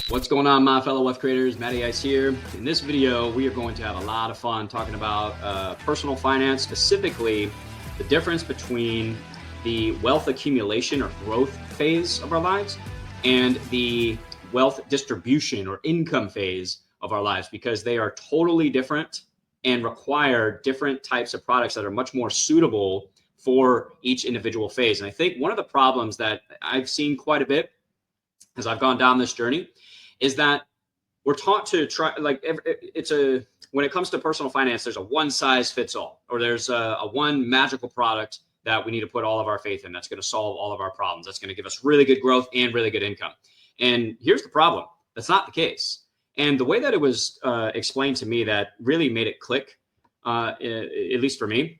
What's going on, my fellow wealth creators? Matty Ice here. In this video, we are going to have a lot of fun talking about personal finance, specifically the difference between the wealth accumulation or growth phase of our lives and the wealth distribution or income phase of our lives, because they are totally different and require different types of products that are much more suitable for each individual phase. And I think one of the problems that I've seen quite a bit as I've gone down this journey is that we're taught to try, like, when it comes to personal finance, there's a one size fits all, or there's a one magical product that we need to put all of our faith in that's going to solve all of our problems, that's going to give us really good growth and really good income. And here's the problem: that's not the case. And the way that it was explained to me that really made it click, at least for me,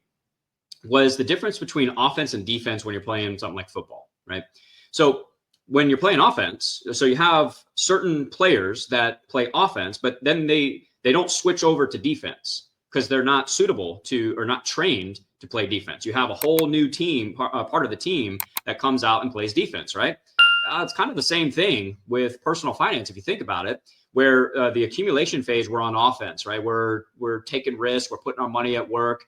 was the difference between offense and defense when you're playing something like football, right? So when you're playing offense, so you have certain players that play offense, but then they don't switch over to defense because they're not suitable to, or not trained to play defense. You have a whole new team, part of the team that comes out and plays defense, right? It's kind of the same thing with personal finance, if you think about it, where the accumulation phase, we're on offense, right? We're taking risks, we're putting our money at work.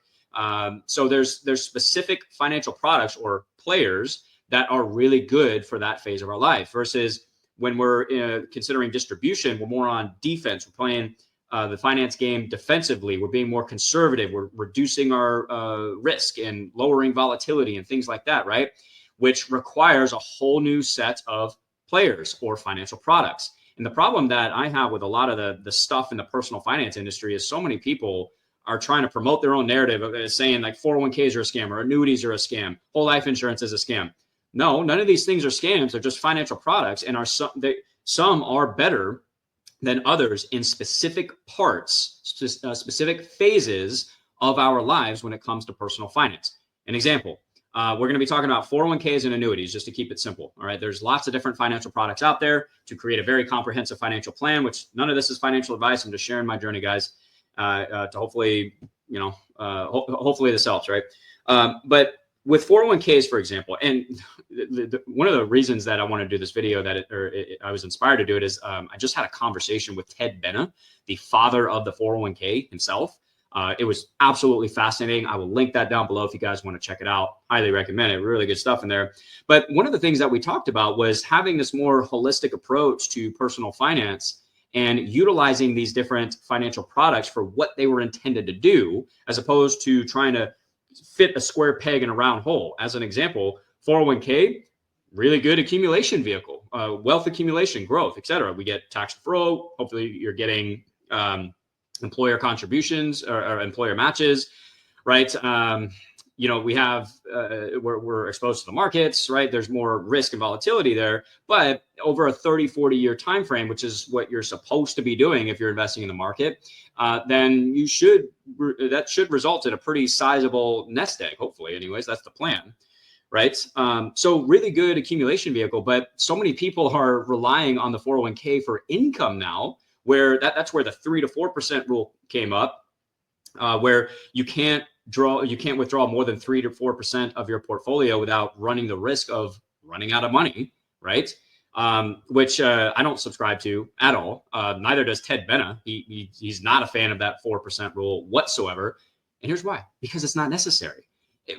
So there's specific financial products or players that are really good for that phase of our life, versus when we're considering distribution, we're more on defense. We're playing the finance game defensively. We're being more conservative. We're reducing our risk and lowering volatility and things like that, right? Which requires a whole new set of players or financial products. And the problem that I have with a lot of the stuff in the personal finance industry is so many people are trying to promote their own narrative of saying like 401k's are a scam, or annuities are a scam, whole life insurance is a scam. No, none of these things are scams. They're just financial products, and some are better than others in specific parts, specific phases of our lives when it comes to personal finance. An example, we're going to be talking about 401k's and annuities, just to keep it simple. All right, there's lots of different financial products out there to create a very comprehensive financial plan, which none of this is financial advice. I'm just sharing my journey, guys, to hopefully, hopefully this helps, right? But with 401k's, for example, and one of the reasons that I want to do this video, I was inspired to do it, is I just had a conversation with Ted Benna, the father of the 401k himself. It was absolutely fascinating. I will link that down below if you guys want to check it out. Highly recommend it. Really good stuff in there. But one of the things that we talked about was having this more holistic approach to personal finance and utilizing these different financial products for what they were intended to do, as opposed to trying to fit a square peg in a round hole. As an example, 401k, really good accumulation vehicle, wealth accumulation, growth, etc. We get tax deferral. Hopefully you're getting employer contributions or employer matches, right? We have, we're exposed to the markets, right? There's more risk and volatility there, but over a 30, 40 year time frame, which is what you're supposed to be doing if you're investing in the market, then that should result in a pretty sizable nest egg. Hopefully, anyways, that's the plan, right? So really good accumulation vehicle, but so many people are relying on the 401k for income now, where that's where the 3 to 4% rule came up, where you can't withdraw more than 3 to 4% of your portfolio without running the risk of running out of money, right? Which I don't subscribe to at all. Neither does Ted Benna. He's not a fan of that 4% rule whatsoever. And here's why: because it's not necessary.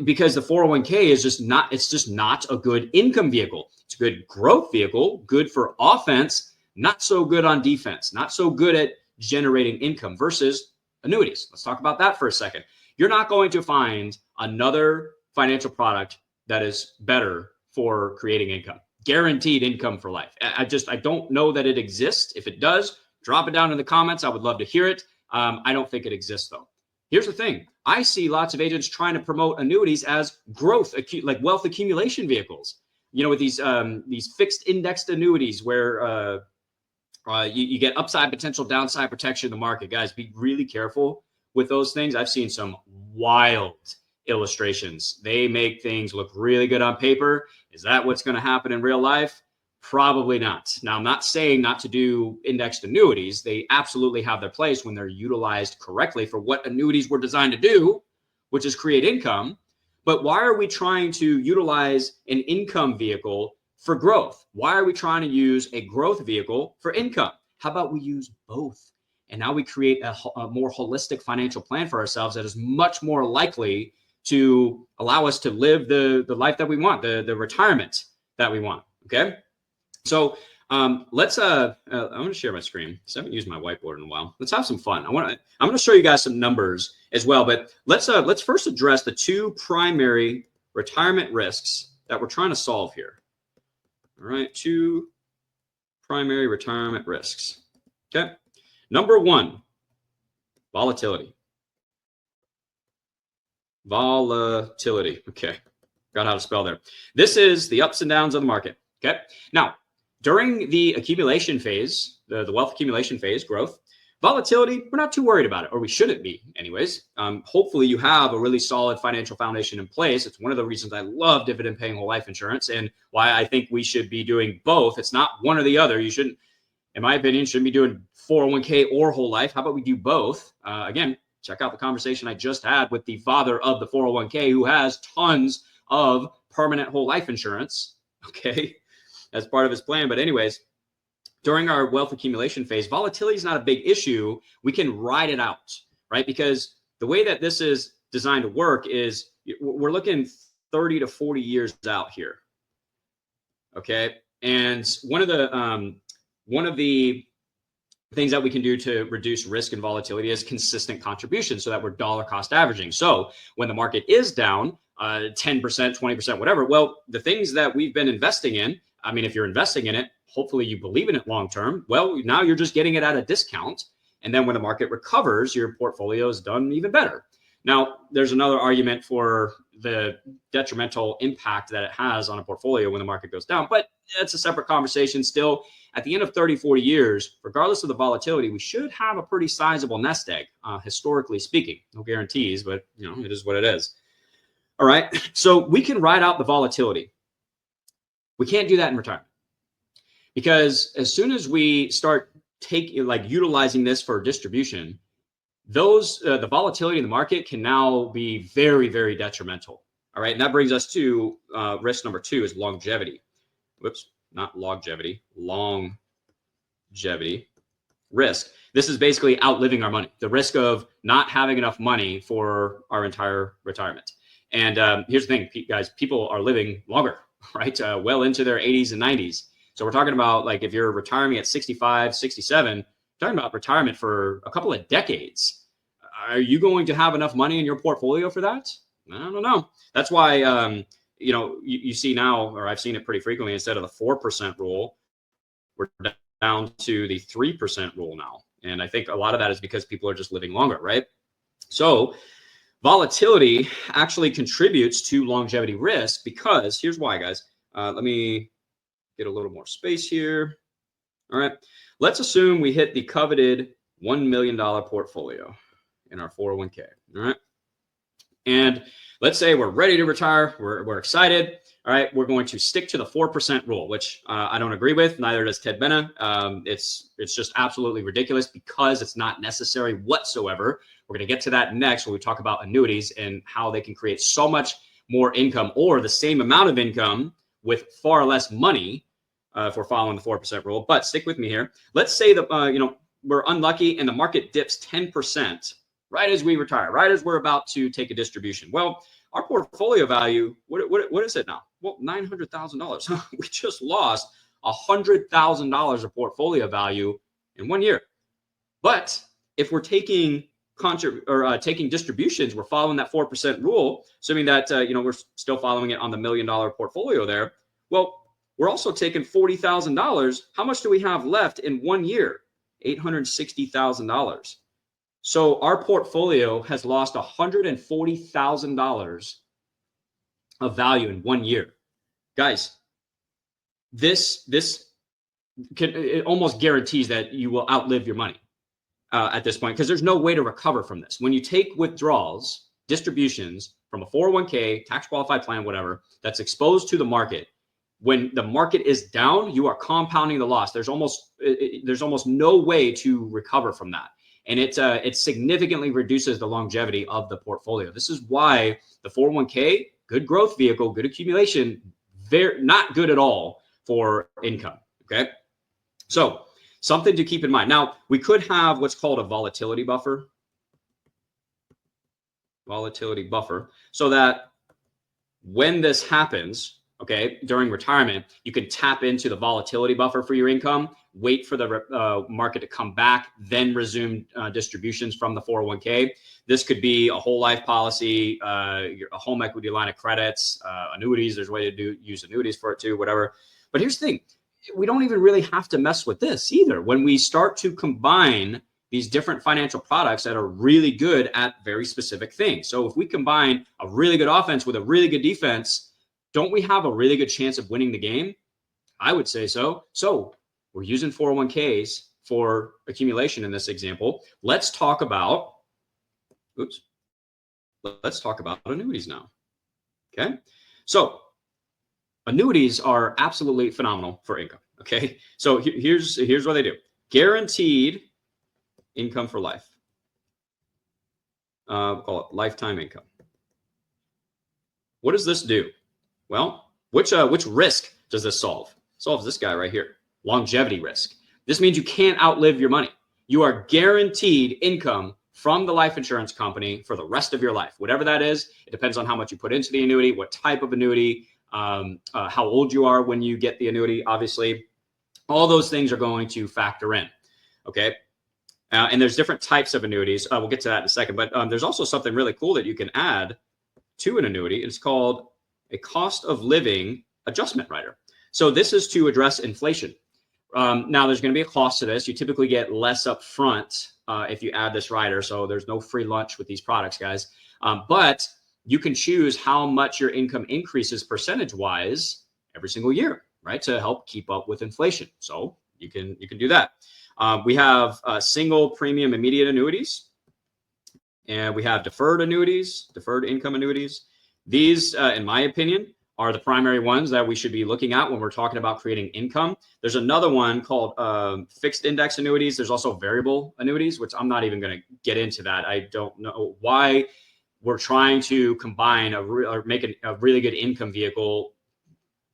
Because the 401k is just not a good income vehicle. It's a good growth vehicle, good for offense, not so good on defense, not so good at generating income, versus annuities. Let's talk about that for a second. You're not going to find another financial product that is better for creating income, guaranteed income for life. I don't know that it exists. If it does, drop it down in the comments. I would love to hear it. I don't think it exists, though. Here's the thing: I see lots of agents trying to promote annuities as growth, like wealth accumulation vehicles. With these fixed indexed annuities where you get upside potential, downside protection in the market. Guys, be really careful with those things. I've seen some wild illustrations. They make things look really good on paper. Is that what's going to happen in real life? Probably not. Now, I'm not saying not to do indexed annuities. They absolutely have their place when they're utilized correctly for what annuities were designed to do, which is create income. But why are we trying to utilize an income vehicle for growth? Why are we trying to use a growth vehicle for income? How about we use both? And now we create a more holistic financial plan for ourselves that is much more likely to allow us to live the life that we want, the retirement that we want. Okay. So let's I'm going to share my screen because I haven't used my whiteboard in a while. Let's have some fun. I'm going to show you guys some numbers as well, but let's first address the two primary retirement risks that we're trying to solve here. All right, two primary retirement risks. Okay. Number one, volatility. Volatility. Okay. Got how to spell there. This is the ups and downs of the market. Okay. Now, during the accumulation phase, the wealth accumulation phase, growth, volatility, we're not too worried about it, or we shouldn't be anyways. Hopefully you have a really solid financial foundation in place. It's one of the reasons I love dividend paying whole life insurance and why I think we should be doing both. It's not one or the other. You shouldn't, in my opinion, shouldn't be doing 401k or whole life. How about we do both? Again, check out the conversation I just had with the father of the 401k who has tons of permanent whole life insurance, okay, as part of his plan. But anyways, during our wealth accumulation phase, volatility is not a big issue. We can ride it out, right? Because the way that this is designed to work is we're looking 30 to 40 years out here, okay? And one of the things that we can do to reduce risk and volatility is consistent contribution so that we're dollar cost averaging. So when the market is down 10%, 20%, whatever, well, the things that we've been investing in, I mean, if you're investing in it, hopefully you believe in it long-term. Well, now you're just getting it at a discount. And then when the market recovers, your portfolio is done even better. Now, there's another argument for the detrimental impact that it has on a portfolio when the market goes down, but it's a separate conversation. Still, at the end of 30, 40 years, regardless of the volatility, we should have a pretty sizable nest egg, historically speaking. No guarantees, but it is what it is. All right, so we can ride out the volatility. We can't do that in retirement because as soon as we start utilizing this for distribution, the volatility in the market can now be very, very detrimental. All right, and that brings us to risk number two is longevity. Whoops, not longevity, longevity risk. This is basically outliving our money, the risk of not having enough money for our entire retirement. And here's the thing, guys, people are living longer, right? Well into their 80s and 90s. So we're talking about like if you're retiring at 65, 67, talking about retirement for a couple of decades. Are you going to have enough money in your portfolio for that? I don't know. That's why, you see now, or I've seen it pretty frequently, instead of the 4% rule, we're down to the 3% rule now. And I think a lot of that is because people are just living longer, right? So volatility actually contributes to longevity risk because here's why, guys. Let me get a little more space here. All right. Let's assume we hit the coveted $1 million portfolio in our 401k. All right. And let's say we're ready to retire. We're excited. All right. We're going to stick to the 4% rule, which I don't agree with. Neither does Ted Benna. It's just absolutely ridiculous because it's not necessary whatsoever. We're going to get to that next when we talk about annuities and how they can create so much more income or the same amount of income with far less money if we're following the 4% rule. But stick with me here. Let's say that, we're unlucky and the market dips 10% right as we retire, right as we're about to take a distribution. Well, our portfolio value, what is it now? Well, $900,000. We just lost $100,000 of portfolio value in 1 year. But if we're taking taking distributions, we're following that 4% rule, assuming that we're still following it on the $1 million portfolio there. Well, we're also taking $40,000. How much do we have left in 1 year? $860,000. So our portfolio has lost $140,000 of value in 1 year. Guys, it almost guarantees that you will outlive your money at this point because there's no way to recover from this. When you take withdrawals, distributions from a 401k, tax qualified plan, whatever, that's exposed to the market, when the market is down, you are compounding the loss. There's almost no way to recover from that. And it significantly reduces the longevity of the portfolio. This is why the 401k, good growth vehicle, good accumulation, very not good at all for income. Okay. So something to keep in mind. Now, we could have what's called a volatility buffer. So that when this happens, okay, during retirement, you can tap into the volatility buffer for your income, wait for the market to come back, then resume distributions from the 401k. This could be a whole life policy, a home equity line of credits, annuities. There's a way to use annuities for it too, whatever. But here's the thing. We don't even really have to mess with this either. When we start to combine these different financial products that are really good at very specific things. So if we combine a really good offense with a really good defense, don't we have a really good chance of winning the game? I would say so. So we're using 401k's for accumulation in this example. Let's talk about annuities now. Okay. So annuities are absolutely phenomenal for income. Okay. So here's what they do. Guaranteed income for life. Call it lifetime income. What does this do? Well, which risk does this solve? It solves this guy right here, longevity risk. This means you can't outlive your money. You are guaranteed income from the life insurance company for the rest of your life. Whatever that is, it depends on how much you put into the annuity, what type of annuity, how old you are when you get the annuity, obviously. All those things are going to factor in, okay? And there's different types of annuities. We'll get to that in a second, but there's also something really cool that you can add to an annuity. It's called a cost of living adjustment rider. So this is to address inflation. Now there's going to be a cost to this. You typically get less up front if you add this rider. So there's no free lunch with these products, guys. But you can choose how much your income increases percentage-wise every single year, right? To help keep up with inflation. So you can do that. We have single premium immediate annuities, and we have deferred annuities, deferred income annuities. These, in my opinion, are the primary ones that we should be looking at when we're talking about creating income. There's another one called fixed index annuities. There's also variable annuities, which I'm not even going to get into that. I don't know why we're trying to combine or make a really good income vehicle.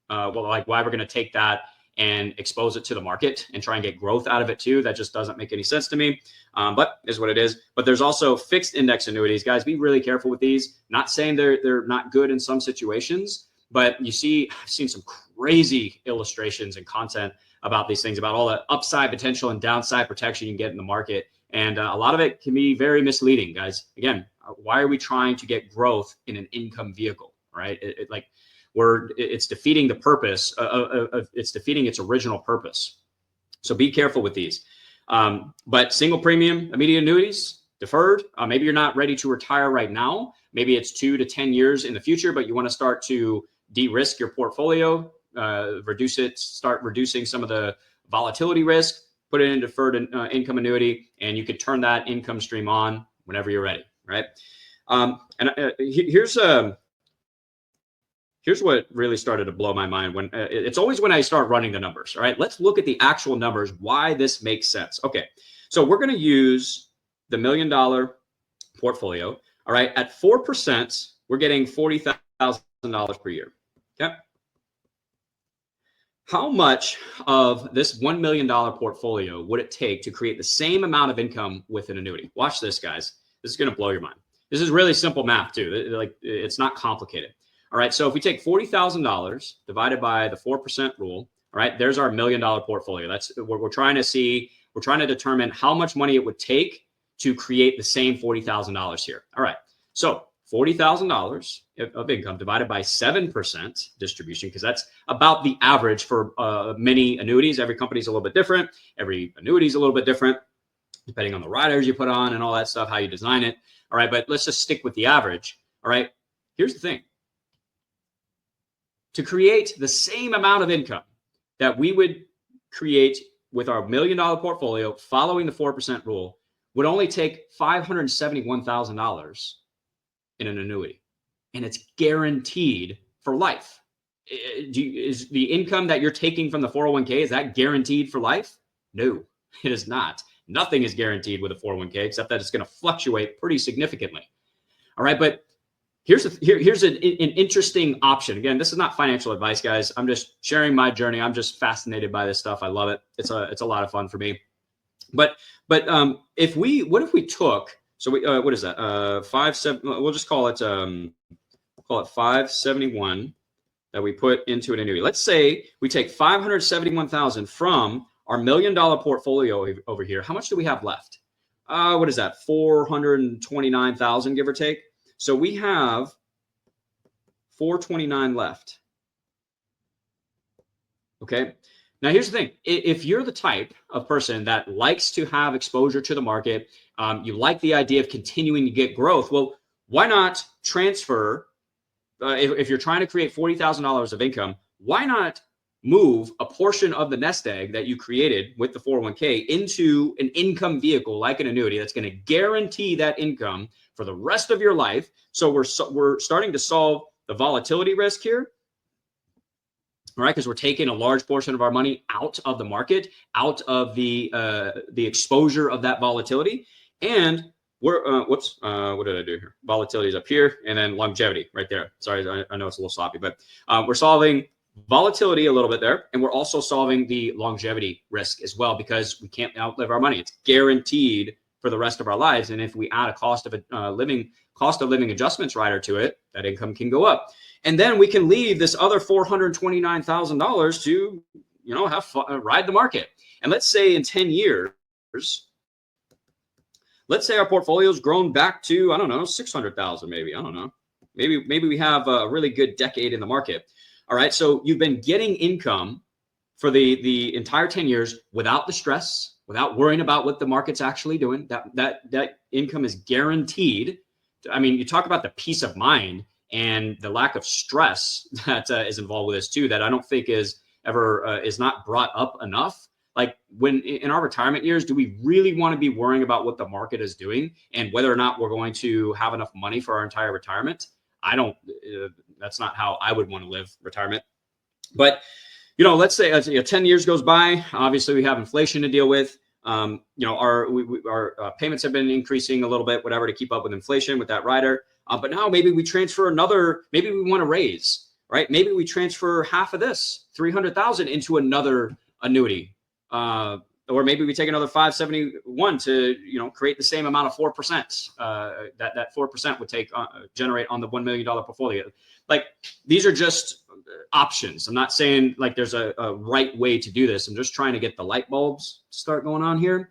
Like why we're going to take that and expose it to the market and try and get growth out of it too. That just doesn't make any sense to me, but is what it is. But there's also fixed index annuities. Guys, be really careful with these. Not saying they're not good in some situations, but I've seen some crazy illustrations and content about these things, about all the upside potential and downside protection you can get in the market. And a lot of it can be very misleading, guys. Again, why are we trying to get growth in an income vehicle, right? It's defeating the purpose it's defeating its original purpose. So be careful with these. But single premium immediate annuities, deferred, maybe you're not ready to retire right now. Maybe it's 2 to 10 years in the future, but you want to start to de-risk your portfolio, start reducing some of the volatility risk, put it in deferred income annuity, and you could turn that income stream on whenever you're ready, right? Here's what really started to blow my mind. When it's always when I start running the numbers. All right, let's look at the actual numbers, why this makes sense. Okay, so we're going to use the $1 million portfolio. All right, at 4%, we're getting $40,000 per year. Okay. How much of this $1 million portfolio would it take to create the same amount of income with an annuity? Watch this, guys. This is going to blow your mind. This is really simple math too. Like, it's not complicated. All right, so if we take $40,000 divided by the 4% rule, all right, there's our $1 million portfolio. That's what we're trying to see. We're trying to determine how much money it would take to create the same $40,000 here. All right, so $40,000 of income divided by 7% distribution, because that's about the average for many annuities. Every company is a little bit different. Every annuity is a little bit different, depending on the riders you put on and all that stuff, how you design it. All right, but let's just stick with the average. All right, here's the thing. To create the same amount of income that we would create with our $1 million portfolio following the 4% rule would only take $571,000 in an annuity, and it's guaranteed for life. Is the income that you're taking from the 401k, is that guaranteed for life? No, it is not. Nothing is guaranteed with a 401k except that it's going to fluctuate pretty significantly. All right, but here's an interesting option. Again, this is not financial advice, guys. I'm just sharing my journey. I'm just fascinated by this stuff. I love it. It's a lot of fun for me. But what if we took, so we what is that? 5-7. We'll just call it 571 that we put into an annuity. Let's say we take 571,000 from our $1 million portfolio over here. How much do we have left? What is that? 429,000, give or take. So we have 429 left. Okay. Now, here's the thing. If you're the type of person that likes to have exposure to the market, you like the idea of continuing to get growth, well, why not transfer, if you're trying to create $40,000 of income, why not move a portion of the nest egg that you created with the 401k into an income vehicle like an annuity that's going to guarantee that income for the rest of your life? So we're starting to solve the volatility risk here. All right, because we're taking a large portion of our money out of the market, out of the exposure of that volatility, and we're what did I do here? Volatility is up here, and then longevity right there. Sorry, I know it's a little sloppy, but we're solving volatility a little bit there, and we're also solving the longevity risk as well, because we can't outlive our money. It's guaranteed for the rest of our lives, and if we add a cost of living adjustments rider to it, that income can go up. And then we can leave this other $429,000 to, have fun, ride the market. And let's say in 10 years, let's say our portfolio's grown back to, I don't know, 600,000 maybe. I don't know. Maybe we have a really good decade in the market. All right. So you've been getting income for the entire 10 years without the stress, without worrying about what the market's actually doing. That income is guaranteed. I mean, you talk about the peace of mind and the lack of stress that is involved with this too, that I don't think is not brought up enough. Like, when in our retirement years, do we really want to be worrying about what the market is doing and whether or not we're going to have enough money for our entire retirement? I don't, that's not how I would want to live retirement. But, let's say 10 years goes by, obviously we have inflation to deal with. Our payments have been increasing a little bit, whatever, to keep up with inflation with that rider. But now maybe we transfer maybe we want to raise, right? Maybe we transfer half of this 300,000 into another annuity. Or maybe we take another 571 to, create the same amount of 4%, that 4% would generate on the $1 million portfolio. Like, these are just options. I'm not saying like there's a right way to do this. I'm just trying to get the light bulbs to start going on here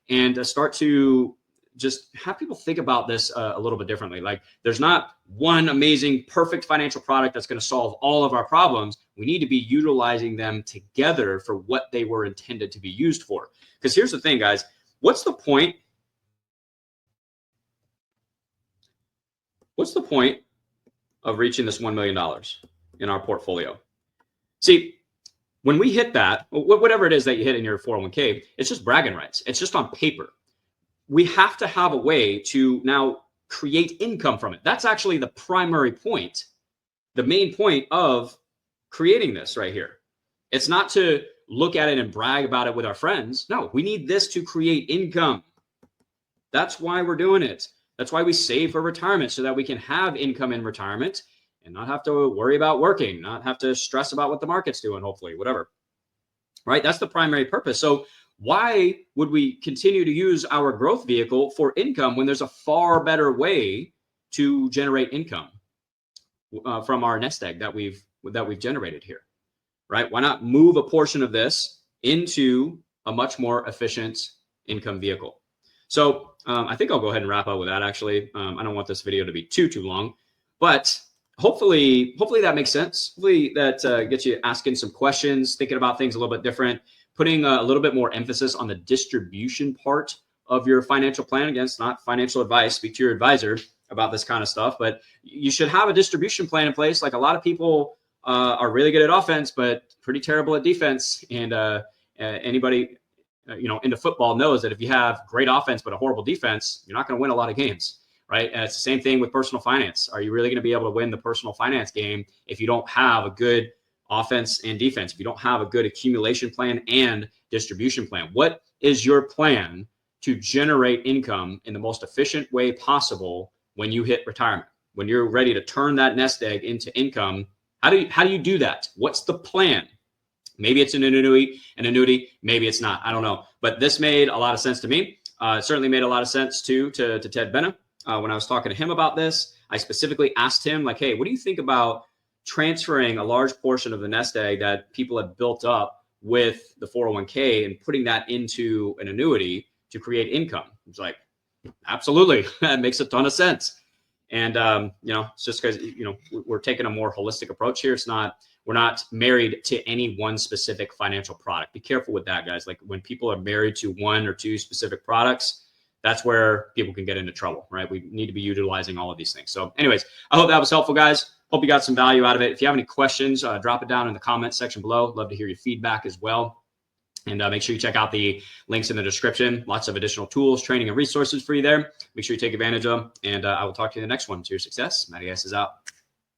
and start to just have people think about this a little bit differently. Like, there's not one amazing, perfect financial product that's going to solve all of our problems. We need to be utilizing them together for what they were intended to be used for. Because here's the thing, guys, what's the point? What's the point of reaching this $1 million in our portfolio? See, when we hit that, whatever it is that you hit in your 401k, it's just bragging rights. It's just on paper. We have to have a way to now create income from it. That's actually the primary point, the main point of creating this right here. It's not to look at it and brag about it with our friends. No, we need this to create income. That's why we're doing it. That's why we save for retirement, so that we can have income in retirement and not have to worry about working, not have to stress about what the market's doing, hopefully, whatever. Right? That's the primary purpose. So why would we continue to use our growth vehicle for income when there's a far better way to generate income from our nest egg that we've generated here, right? Why not move a portion of this into a much more efficient income vehicle? So I think I'll go ahead and wrap up with that. Actually, I don't want this video to be too long, but hopefully that makes sense. Hopefully that gets you asking some questions, thinking about things a little bit different, putting a little bit more emphasis on the distribution part of your financial plan. Again, it's not financial advice. Speak to your advisor about this kind of stuff, but you should have a distribution plan in place. Like, a lot of people are really good at offense, but pretty terrible at defense. And anybody, into football knows that if you have great offense but a horrible defense, you're not going to win a lot of games, right? And it's the same thing with personal finance. Are you really going to be able to win the personal finance game if you don't have a good offense and defense, if you don't have a good accumulation plan and distribution plan? What is your plan to generate income in the most efficient way possible when you hit retirement? when you're ready to turn that nest egg into income, how do you do that? What's the plan? Maybe it's an annuity, maybe it's not. I don't know. But this made a lot of sense to me. It certainly made a lot of sense too to Ted Benna. When I was talking to him about this, I specifically asked him, like, hey, what do you think about transferring a large portion of the nest egg that people have built up with the 401k and putting that into an annuity to create income? It's like, absolutely. That makes a ton of sense. And, it's just because, we're taking a more holistic approach here. We're not married to any one specific financial product. Be careful with that, guys. Like when people are married to one or two specific products, that's where people can get into trouble, right? We need to be utilizing all of these things. So anyways, I hope that was helpful, guys. Hope you got some value out of it. If you have any questions, drop it down in the comments section below. Love to hear your feedback as well. And make sure you check out the links in the description. Lots of additional tools, training, and resources for you there. Make sure you take advantage of them. And I will talk to you in the next one. To your success. Matty S is out.